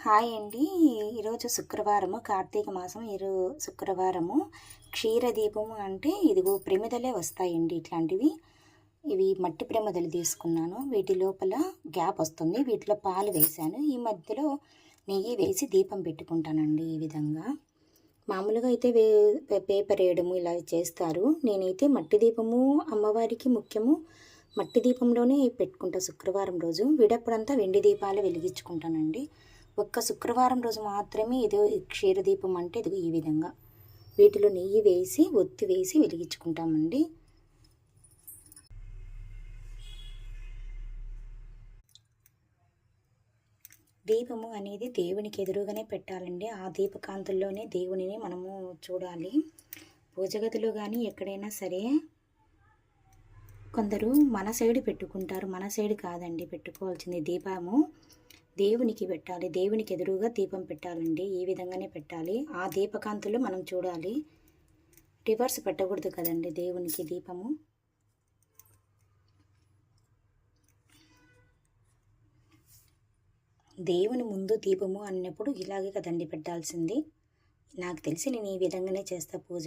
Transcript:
Hi అండి. ఈరోజు శుక్రవారము, కార్తీక మాసం. శుక్రవారము. క్షీరదీపము అంటే ఇదిగో ప్రమిదలే వస్తాయండి ఇట్లాంటివి. ఇవి మట్టి ప్రమిదలు తీసుకున్నాను. వీటి లోపల గ్యాప్ వస్తుంది. వీటిలో పాలు వేశాను. ఈ మధ్యలో నెయ్యి వేసి దీపం పెట్టుకుంటానండి ఈ విధంగా. మామూలుగా అయితే పేపర్ వేయడము ఇలా చేస్తారు. నేనైతే మట్టి దీపము అమ్మవారికి ముఖ్యము. మట్టి దీపంలోనే పెట్టుకుంటా శుక్రవారం రోజు. విడప్పుడంతా వెండి దీపాలు వెలిగించుకుంటానండి. ఒక్క శుక్రవారం రోజు మాత్రమే ఇదో క్షీరదీపం అంటే ఇది ఈ విధంగా వీటిలో నెయ్యి వేసి ఒత్తి వేసి వెలిగించుకుంటామండి. దీపము అనేది దేవునికి ఎదురుగానే పెట్టాలండి. ఆ దీపకాంతుల్లోనే దేవునిని మనము చూడాలి. పూజగదిలో కానీ ఎక్కడైనా సరే కొందరు మన సైడ్ పెట్టుకుంటారు. మన సైడ్ కాదండి పెట్టుకోవాల్సింది. దీపము దేవునికి పెట్టాలి. దేవునికి ఎదురుగా దీపం పెట్టాలండి. ఈ విధంగానే పెట్టాలి. ఆ దీపకాంతులు మనం చూడాలి. రివర్స్ పెట్టకూడదు కదండి దేవునికి దీపము. దేవుని ముందు దీపము అన్నప్పుడు ఇలాగే కదండి పెట్టాల్సింది. నాకు తెలిసి నేను ఈ విధంగానే చేస్తా పూజ.